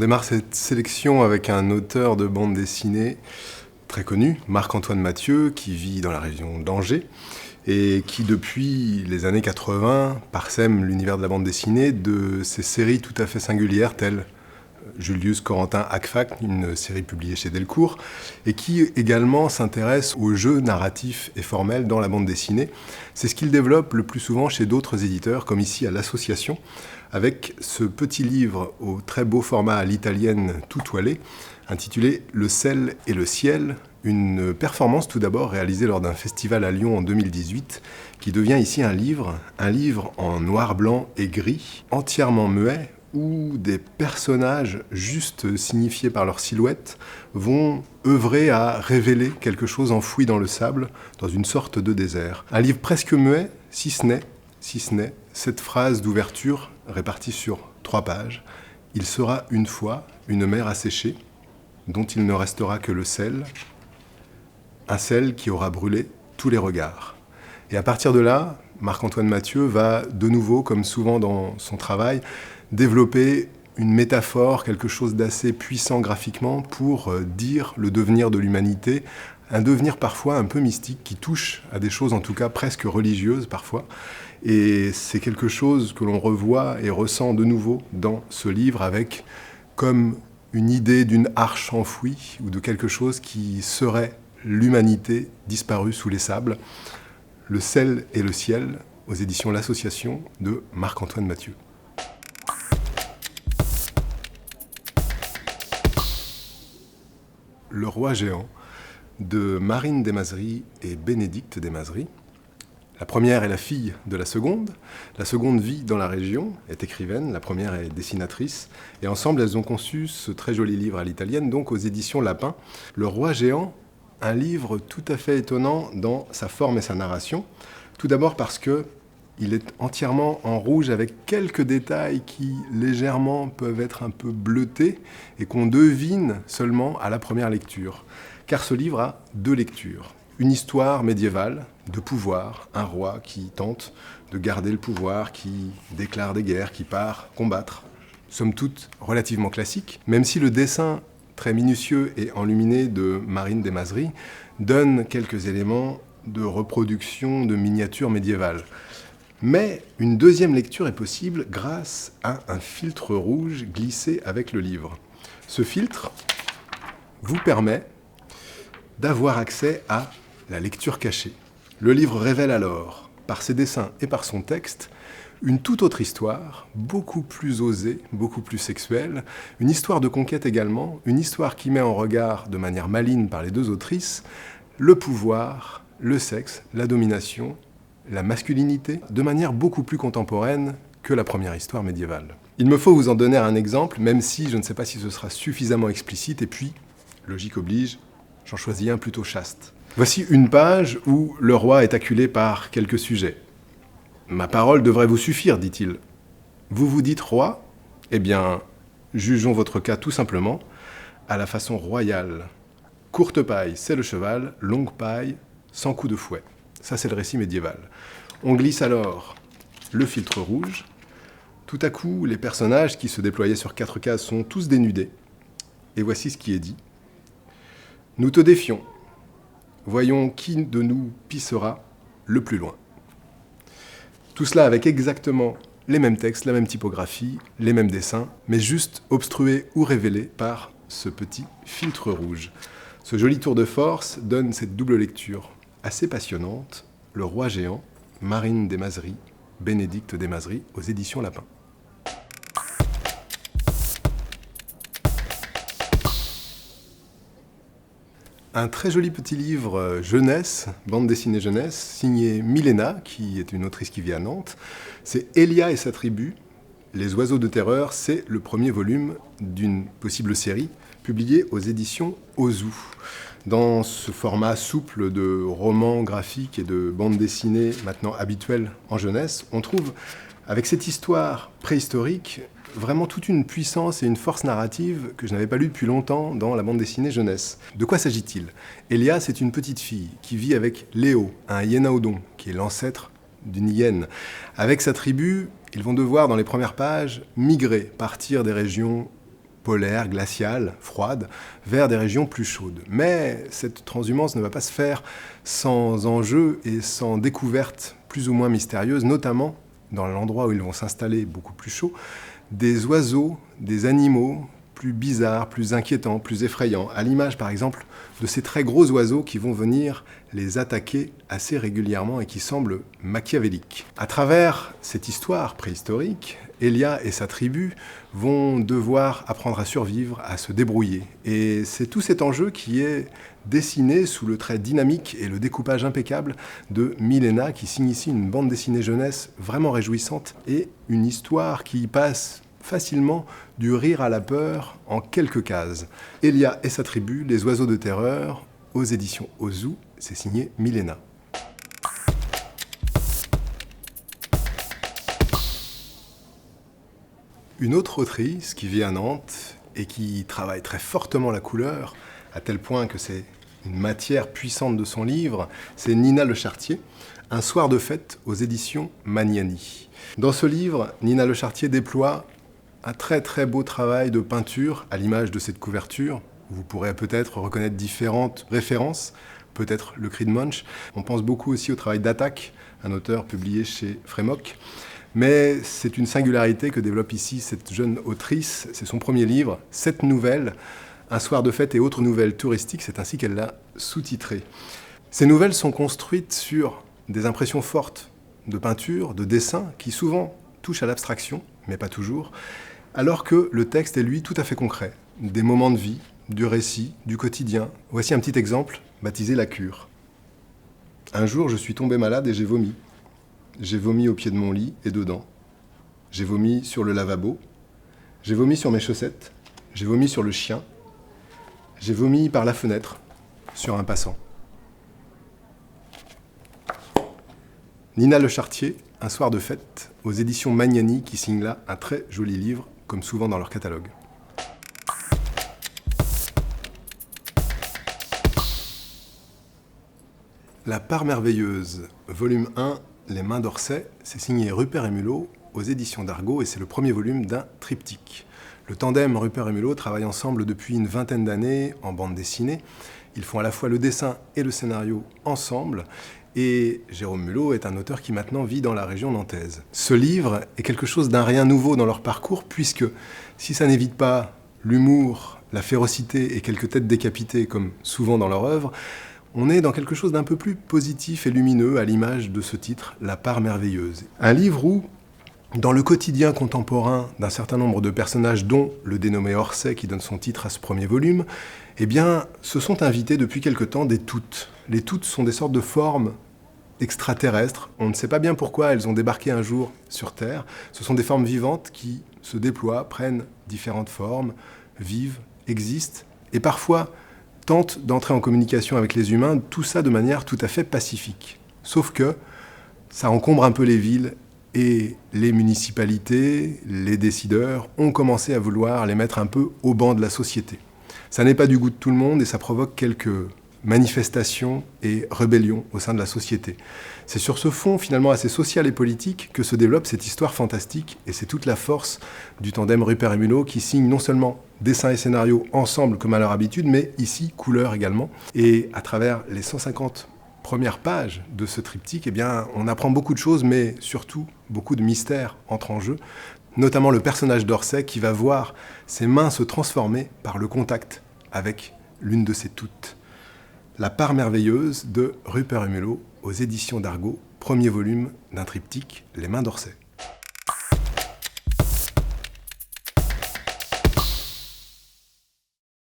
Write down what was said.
démarre cette sélection avec un auteur de bande dessinée très connu, Marc-Antoine Mathieu, qui vit dans la région d'Angers et qui, depuis les années 80, parsème l'univers de la bande dessinée de ces séries tout à fait singulières telles Julius Corentin Hackfack, une série publiée chez Delcourt, et qui également s'intéresse aux jeux narratifs et formels dans la bande dessinée. C'est ce qu'il développe le plus souvent chez d'autres éditeurs, comme ici à l'Association, avec ce petit livre au très beau format à l'italienne tout toilé, intitulé « Le sel et le ciel », une performance tout d'abord réalisée lors d'un festival à Lyon en 2018, qui devient ici un livre en noir, blanc et gris, entièrement muet, où des personnages juste signifiés par leur silhouette vont œuvrer à révéler quelque chose enfoui dans le sable, dans une sorte de désert. Un livre presque muet, si ce n'est cette phrase d'ouverture répartie sur 3 pages. « Il sera une fois une mer asséchée, dont il ne restera que le sel, un sel qui aura brûlé tous les regards. » Et à partir de là, Marc-Antoine Mathieu va de nouveau, comme souvent dans son travail, développer une métaphore, quelque chose d'assez puissant graphiquement pour dire le devenir de l'humanité, un devenir parfois un peu mystique qui touche à des choses en tout cas presque religieuses parfois. Et c'est quelque chose que l'on revoit et ressent de nouveau dans ce livre avec comme une idée d'une arche enfouie ou de quelque chose qui serait l'humanité disparue sous les sables. Le sel et le ciel, aux éditions L'Association de Marc-Antoine Mathieu. Le roi géant de Marine Desmazeries et Bénédicte Desmazeries. La première est la fille de la seconde vit dans la région, est écrivaine, la première est dessinatrice, et ensemble elles ont conçu ce très joli livre à l'italienne, donc aux éditions Lapin. Le roi géant, un livre tout à fait étonnant dans sa forme et sa narration, tout d'abord parce que il est entièrement en rouge avec quelques détails qui légèrement peuvent être un peu bleutés et qu'on devine seulement à la première lecture. Car ce livre a 2 lectures. Une histoire médiévale de pouvoir, un roi qui tente de garder le pouvoir, qui déclare des guerres, qui part combattre. Somme toute relativement classique, même si le dessin très minutieux et enluminé de Marine Desmazeries donne quelques éléments de reproduction de miniatures médiévales. Mais une deuxième lecture est possible grâce à un filtre rouge glissé avec le livre. Ce filtre vous permet d'avoir accès à la lecture cachée. Le livre révèle alors, par ses dessins et par son texte, une toute autre histoire, beaucoup plus osée, beaucoup plus sexuelle, une histoire de conquête également, une histoire qui met en regard, de manière maligne par les 2 autrices, le pouvoir, le sexe, la domination, la masculinité, de manière beaucoup plus contemporaine que la première histoire médiévale. Il me faut vous en donner un exemple, même si je ne sais pas si ce sera suffisamment explicite, et puis, logique oblige, j'en choisis un plutôt chaste. Voici une page où le roi est acculé par quelques sujets. « Ma parole devrait vous suffire, dit-il. Vous vous dites roi ? Eh bien, jugeons votre cas tout simplement à la façon royale. Courte paille, c'est le cheval, longue paille, sans coup de fouet. » Ça, c'est le récit médiéval. On glisse alors le filtre rouge. Tout à coup, les personnages qui se déployaient sur 4 cases sont tous dénudés. Et voici ce qui est dit. « Nous te défions. Voyons qui de nous pissera le plus loin. » Tout cela avec exactement les mêmes textes, la même typographie, les mêmes dessins, mais juste obstrués ou révélés par ce petit filtre rouge. Ce joli tour de force donne cette double lecture assez passionnante, Le roi géant, Marine Desmazeries, Bénédicte Desmazeries, aux éditions Lapin. Un très joli petit livre jeunesse, bande dessinée jeunesse, signé Milena, qui est une autrice qui vit à Nantes. C'est Elia et sa tribu. Les oiseaux de terreur, c'est le premier volume d'une possible série, publiée aux éditions Ozu. Dans ce format souple de roman graphique et de bande dessinée maintenant habituel en jeunesse, on trouve, avec cette histoire préhistorique, vraiment toute une puissance et une force narrative que je n'avais pas lue depuis longtemps dans la bande dessinée jeunesse. De quoi s'agit-il ? Elia, c'est une petite fille qui vit avec Léo, un hyénaodon, qui est l'ancêtre d'une hyène. Avec sa tribu, ils vont devoir, dans les premières pages, migrer, partir des régions polaires, glaciales, froides, vers des régions plus chaudes. Mais cette transhumance ne va pas se faire sans enjeux et sans découvertes plus ou moins mystérieuses, notamment dans l'endroit où ils vont s'installer beaucoup plus chaud, des oiseaux, des animaux plus bizarres, plus inquiétants, plus effrayants, à l'image par exemple de ces très gros oiseaux qui vont venir les attaquer assez régulièrement et qui semblent machiavéliques. À travers cette histoire préhistorique, Elia et sa tribu vont devoir apprendre à survivre, à se débrouiller. Et c'est tout cet enjeu qui est dessiné sous le trait dynamique et le découpage impeccable de Milena, qui signe ici une bande dessinée jeunesse vraiment réjouissante et une histoire qui passe facilement du rire à la peur en quelques cases. Elia et sa tribu, les oiseaux de terreur, aux éditions Ozu, c'est signé Milena. Une autre autrice qui vit à Nantes et qui travaille très fortement la couleur, à tel point que c'est une matière puissante de son livre, c'est Nina Lechartier, Un soir de fête aux éditions Magnani. Dans ce livre, Nina Lechartier déploie un très très beau travail de peinture à l'image de cette couverture. Vous pourrez peut-être reconnaître différentes références, peut-être le cri de Munch. On pense beaucoup aussi au travail d'Attaque, un auteur publié chez Frémok. Mais c'est une singularité que développe ici cette jeune autrice. C'est son premier livre, 7 nouvelles, Un soir de fête et autres nouvelles touristiques. C'est ainsi qu'elle l'a sous-titré. Ces nouvelles sont construites sur des impressions fortes de peinture, de dessin, qui souvent touchent à l'abstraction, mais pas toujours, alors que le texte est, lui, tout à fait concret. Des moments de vie, du récit, du quotidien. Voici un petit exemple, baptisé La cure. Un jour, je suis tombé malade et j'ai vomi. J'ai vomi au pied de mon lit et dedans. J'ai vomi sur le lavabo. J'ai vomi sur mes chaussettes. J'ai vomi sur le chien. J'ai vomi par la fenêtre, sur un passant. Nina Lechartier, Un soir de fête, aux éditions Magnani, qui signe là un très joli livre, comme souvent dans leur catalogue. La part merveilleuse, volume 1, Les mains d'Orsay, c'est signé Rupert et Mulot aux éditions d'Argo et c'est le premier volume d'un triptyque. Le tandem Rupert et Mulot travaille ensemble depuis une vingtaine d'années en bande dessinée. Ils font à la fois le dessin et le scénario ensemble. Et Jérôme Mulot est un auteur qui maintenant vit dans la région nantaise. Ce livre est quelque chose d'un rien nouveau dans leur parcours, puisque si ça n'évite pas l'humour, la férocité et quelques têtes décapitées, comme souvent dans leur œuvre, on est dans quelque chose d'un peu plus positif et lumineux, à l'image de ce titre, La part merveilleuse. Un livre où, dans le quotidien contemporain d'un certain nombre de personnages, dont le dénommé Orsay, qui donne son titre à ce premier volume, eh bien, se sont invités depuis quelque temps des toutes. Les toutes sont des sortes de formes extraterrestres. On ne sait pas bien pourquoi elles ont débarqué un jour sur Terre. Ce sont des formes vivantes qui se déploient, prennent différentes formes, vivent, existent, et parfois tentent d'entrer en communication avec les humains, tout ça de manière tout à fait pacifique. Sauf que ça encombre un peu les villes, et les municipalités, les décideurs, ont commencé à vouloir les mettre un peu au banc de la société. Ça n'est pas du goût de tout le monde et ça provoque quelques manifestations et rébellions au sein de la société. C'est sur ce fond finalement assez social et politique que se développe cette histoire fantastique et c'est toute la force du tandem Rupert et Mulot qui signe non seulement dessin et scénario ensemble comme à leur habitude, mais ici couleur également. Et à travers les 150 premières pages de ce triptyque, eh bien, on apprend beaucoup de choses, mais surtout beaucoup de mystères entrent en jeu, notamment le personnage d'Orsay qui va voir ses mains se transformer par le contact avec l'une de ses toutes. La part merveilleuse de Rupert et Mulot aux éditions d'Argo, premier volume d'un triptyque, Les mains d'Orsay.